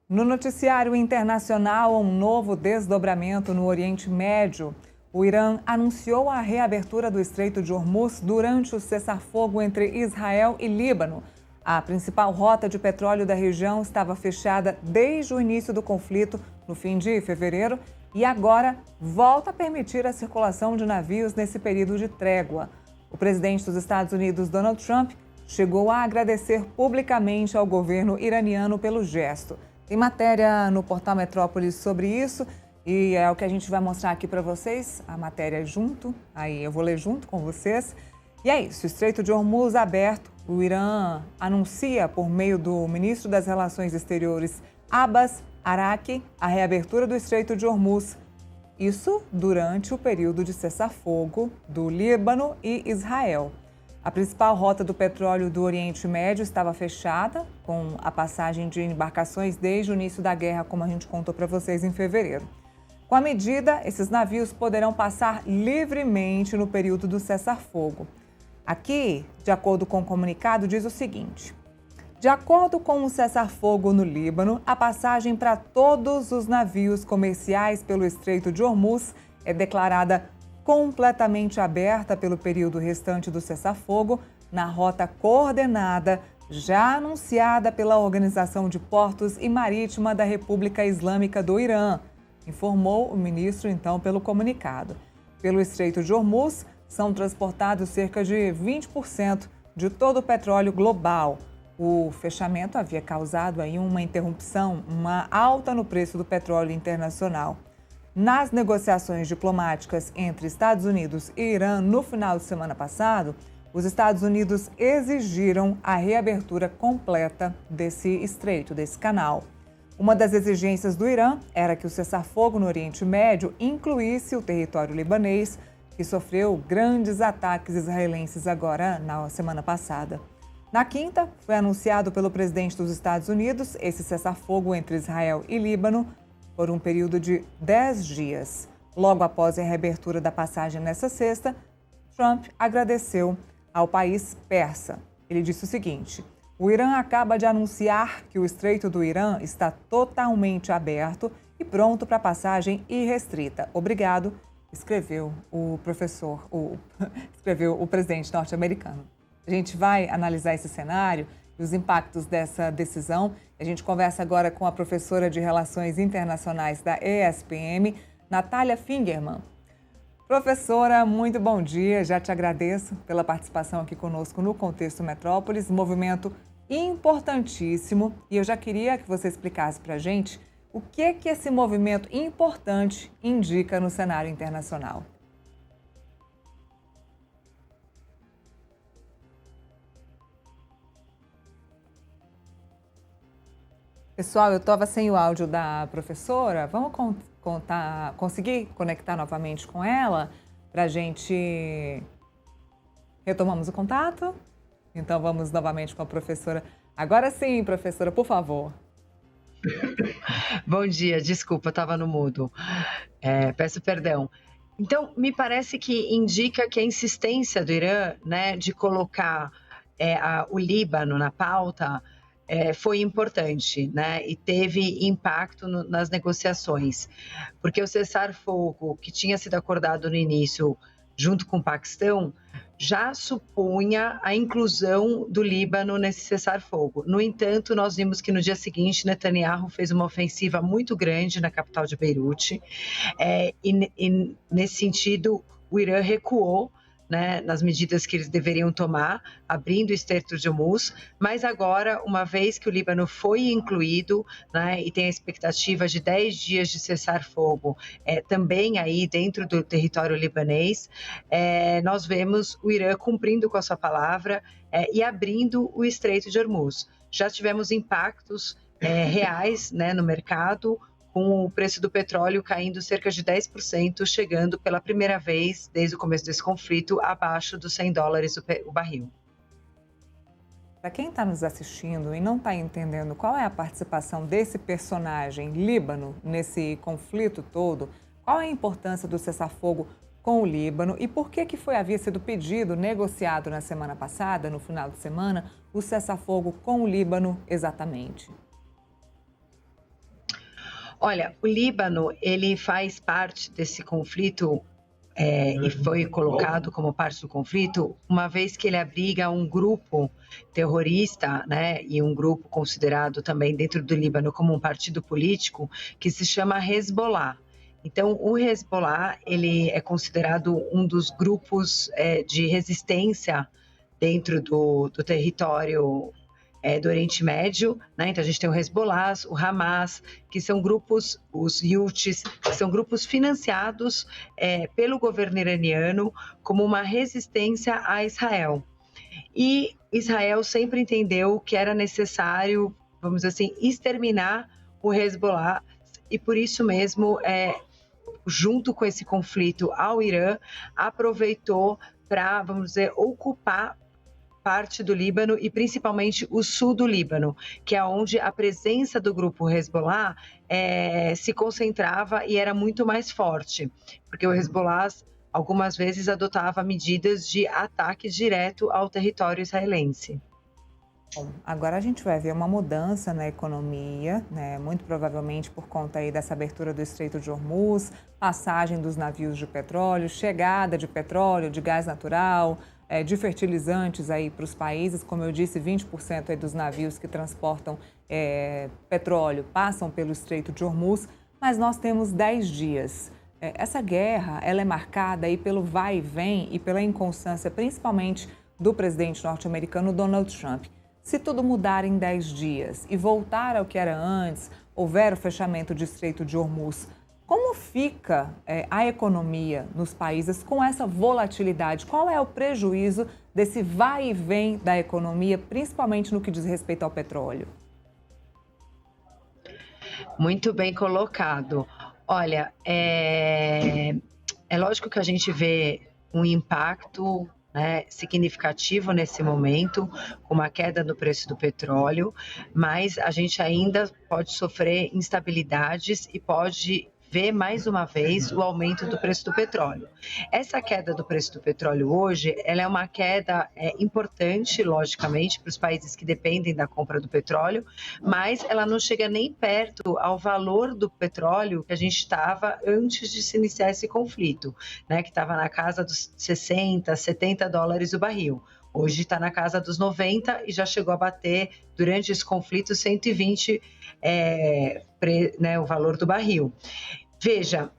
No noticiário internacional, um novo desdobramento no Oriente Médio. O Irã anunciou a reabertura do Estreito de Hormuz durante o cessar-fogo entre Israel e Líbano. A principal rota de petróleo da região estava fechada desde o início do conflito, no fim de fevereiro, e agora volta a permitir a circulação de navios nesse período de trégua. O presidente dos Estados Unidos, Donald Trump, chegou a agradecer publicamente ao governo iraniano pelo gesto. Tem matéria no portal Metrópolis sobre isso e é o que a gente vai mostrar aqui para vocês. A matéria é junto, aí eu vou ler junto com vocês. E é isso, o Estreito de Hormuz aberto. O Irã anuncia, por meio do ministro das Relações Exteriores, Abbas Araqi, a reabertura do Estreito de Hormuz. Isso durante o período de cessar-fogo do Líbano e Israel. A principal rota do petróleo do Oriente Médio estava fechada, com a passagem de embarcações desde o início da guerra, como a gente contou para vocês em fevereiro. Com a medida, esses navios poderão passar livremente no período do cessar-fogo. Aqui, de acordo com o comunicado, diz o seguinte: de acordo com o cessar-fogo no Líbano, a passagem para todos os navios comerciais pelo Estreito de Hormuz é declarada completamente aberta pelo período restante do cessar-fogo, na rota coordenada, já anunciada pela Organização de Portos e Marítima da República Islâmica do Irã, informou o ministro, então, pelo comunicado. Pelo Estreito de Hormuz, são transportados cerca de 20% de todo o petróleo global. O fechamento havia causado aí uma interrupção, uma alta no preço do petróleo internacional. Nas negociações diplomáticas entre Estados Unidos e Irã no final de semana passado, os Estados Unidos exigiram a reabertura completa desse estreito, desse canal. Uma das exigências do Irã era que o cessar-fogo no Oriente Médio incluísse o território libanês, que sofreu grandes ataques israelenses agora na semana passada. Na quinta, foi anunciado pelo presidente dos Estados Unidos esse cessar-fogo entre Israel e Líbano por um período de 10 dias. Logo após a reabertura da passagem nessa sexta, Trump agradeceu ao país persa. Ele disse o seguinte: o Irã acaba de anunciar que o Estreito do Irã está totalmente aberto e pronto para passagem irrestrita. Obrigado, escreveu escreveu o presidente norte-americano. A gente vai analisar esse cenário e os impactos dessa decisão. A gente conversa agora com a professora de Relações Internacionais da ESPM, Natália Fingerman. Professora, muito bom dia. Já te agradeço pela participação aqui conosco no Contexto Metrópolis, movimento importantíssimo. E eu já queria que você explicasse para a gente o que esse movimento importante indica no cenário internacional. Pessoal, eu estava sem o áudio da professora. Vamos conseguir conectar novamente com ela para a gente... Retomamos o contato? Então vamos novamente com a professora. Agora sim, professora, por favor. Bom dia, desculpa, estava no mudo. Peço perdão. Então, me parece que indica que a insistência do Irã, né, de colocar o Líbano na pauta foi importante, né, e teve impacto nas negociações, porque o cessar-fogo que tinha sido acordado no início, junto com o Paquistão, já supunha a inclusão do Líbano nesse cessar-fogo. No entanto, nós vimos que no dia seguinte, Netanyahu fez uma ofensiva muito grande na capital de Beirute, e nesse sentido, o Irã recuou, né, nas medidas que eles deveriam tomar, abrindo o Estreito de Hormuz, mas agora, uma vez que o Líbano foi incluído, né, e tem a expectativa de 10 dias de cessar-fogo, também aí dentro do território libanês, nós vemos o Irã cumprindo com a sua palavra e abrindo o Estreito de Hormuz. Já tivemos impactos reais, né, no mercado, com o preço do petróleo caindo cerca de 10%, chegando pela primeira vez, desde o começo desse conflito, abaixo dos $100 o barril. Para quem está nos assistindo e não está entendendo qual é a participação desse personagem Líbano nesse conflito todo, qual é a importância do cessar-fogo com o Líbano e por que havia sido pedido, negociado na semana passada, no final de semana, o cessar-fogo com o Líbano exatamente? Olha, o Líbano, ele faz parte desse conflito e foi colocado como parte do conflito, uma vez que ele abriga um grupo terrorista, né, e um grupo considerado também dentro do Líbano como um partido político, que se chama Hezbollah. Então, o Hezbollah, ele é considerado um dos grupos de resistência dentro do território do Oriente Médio, né? Então a gente tem o Hezbollah, o Hamas, que são grupos, os Houthis, que são grupos financiados pelo governo iraniano como uma resistência a Israel. E Israel sempre entendeu que era necessário, vamos dizer assim, exterminar o Hezbollah, e por isso mesmo, junto com esse conflito ao Irã, aproveitou para, vamos dizer, ocupar parte do Líbano e principalmente o sul do Líbano, que é onde a presença do grupo Hezbollah se concentrava e era muito mais forte, porque o Hezbollah algumas vezes adotava medidas de ataque direto ao território israelense. Bom, agora a gente vai ver uma mudança na economia, né? Muito provavelmente por conta aí dessa abertura do Estreito de Hormuz, passagem dos navios de petróleo, chegada de petróleo, de gás natural, de fertilizantes aí para os países. Como eu disse, 20% aí dos navios que transportam petróleo passam pelo Estreito de Hormuz, mas nós temos 10 dias. Essa guerra, ela é marcada aí pelo vai e vem e pela inconstância, principalmente do presidente norte-americano Donald Trump. Se tudo mudar em 10 dias e voltar ao que era antes, houver o fechamento de Estreito de Hormuz, como fica a economia nos países com essa volatilidade? Qual é o prejuízo desse vai e vem da economia, principalmente no que diz respeito ao petróleo? Muito bem colocado. Olha, é lógico que a gente vê um impacto, né, significativo nesse momento, com uma queda no preço do petróleo, mas a gente ainda pode sofrer instabilidades e pode ver mais uma vez o aumento do preço do petróleo. Essa queda do preço do petróleo hoje, ela é uma queda importante, logicamente, para os países que dependem da compra do petróleo, mas ela não chega nem perto ao valor do petróleo que a gente estava antes de se iniciar esse conflito, né, que estava na casa dos 60, 70 dólares o barril. Hoje está na casa dos 90 e já chegou a bater, durante esse conflito, 120 o valor do barril. Veja,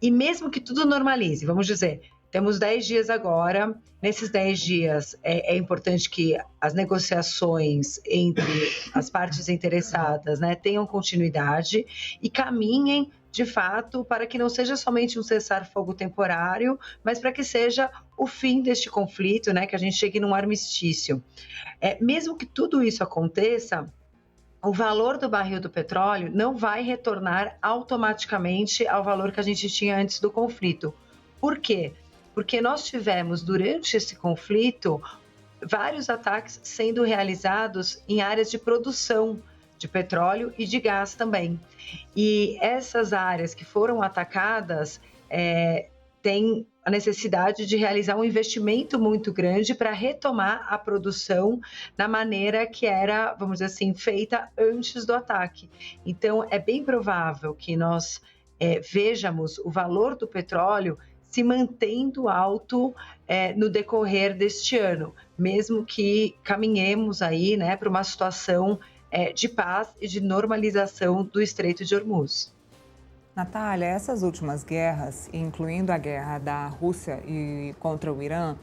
e mesmo que tudo normalize, vamos dizer, temos 10 dias agora, nesses 10 dias é importante que as negociações entre as partes interessadas, né, tenham continuidade e caminhem, de fato, para que não seja somente um cessar-fogo temporário, mas para que seja o fim deste conflito, né, que a gente chegue num armistício. Mesmo que tudo isso aconteça, o valor do barril do petróleo não vai retornar automaticamente ao valor que a gente tinha antes do conflito. Por quê? Porque nós tivemos, durante esse conflito, vários ataques sendo realizados em áreas de produção de petróleo e de gás também. E essas áreas que foram atacadas têm a necessidade de realizar um investimento muito grande para retomar a produção na maneira que era, vamos dizer assim, feita antes do ataque. Então, é bem provável que nós vejamos o valor do petróleo se mantendo alto no decorrer deste ano, mesmo que caminhemos aí, né, para uma situação de paz e de normalização do Estreito de Hormuz. Natália, essas últimas guerras, incluindo a guerra da Rússia contra o Irã,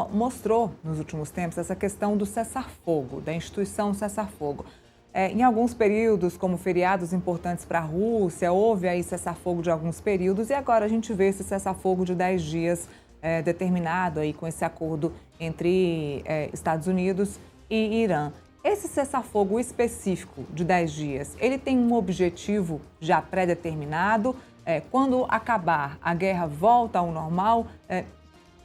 mostrou nos últimos tempos essa questão do cessar-fogo, da instituição cessar-fogo. Em alguns períodos, como feriados importantes para a Rússia, houve aí cessar-fogo de alguns períodos e agora a gente vê esse cessar-fogo de 10 dias determinado aí com esse acordo entre Estados Unidos e Irã. Esse cessar-fogo específico de 10 dias, ele tem um objetivo já pré-determinado? Quando acabar, a guerra volta ao normal?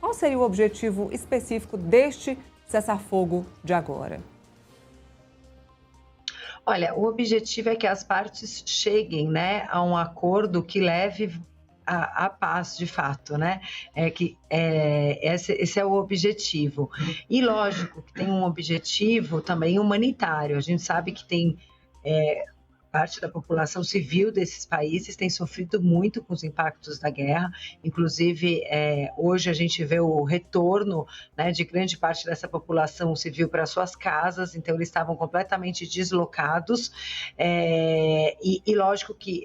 Qual seria o objetivo específico deste cessar-fogo de agora? Olha, o objetivo é que as partes cheguem, né, a um acordo que leve a paz, de fato, né? Esse é o objetivo. E lógico que tem um objetivo também humanitário. A gente sabe que tem parte da população civil desses países tem sofrido muito com os impactos da guerra. Inclusive, hoje a gente vê o retorno, né, de grande parte dessa população civil para suas casas, então eles estavam completamente deslocados, e lógico que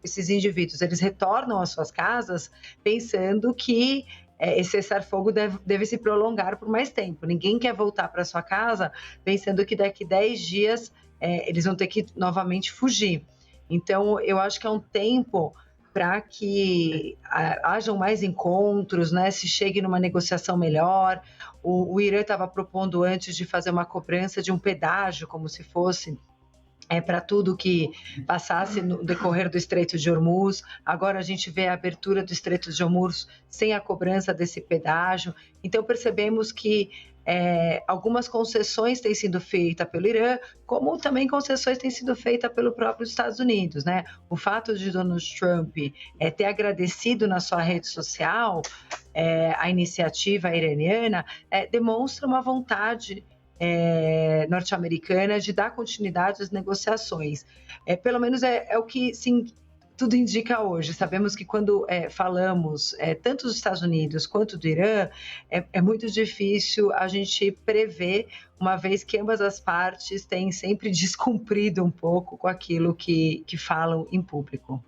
esses indivíduos, eles retornam às suas casas pensando que esse cessar-fogo deve se prolongar por mais tempo. Ninguém quer voltar para sua casa pensando que daqui 10 dias eles vão ter que novamente fugir. Então, eu acho que é um tempo para que hajam mais encontros, né, se chegue numa negociação melhor. O Irã estava propondo antes de fazer uma cobrança de um pedágio, como se fosse para tudo que passasse no decorrer do Estreito de Hormuz. Agora a gente vê a abertura do Estreito de Hormuz sem a cobrança desse pedágio. Então percebemos que algumas concessões têm sido feitas pelo Irã, como também concessões têm sido feitas pelo próprio Estados Unidos, né? O fato de Donald Trump ter agradecido na sua rede social a iniciativa iraniana demonstra uma vontade norte-americana de dar continuidade às negociações. Pelo menos é o que sim, tudo indica hoje. Sabemos que quando falamos tanto dos Estados Unidos quanto do Irã, é muito difícil a gente prever, uma vez que ambas as partes têm sempre descumprido um pouco com aquilo que falam em público.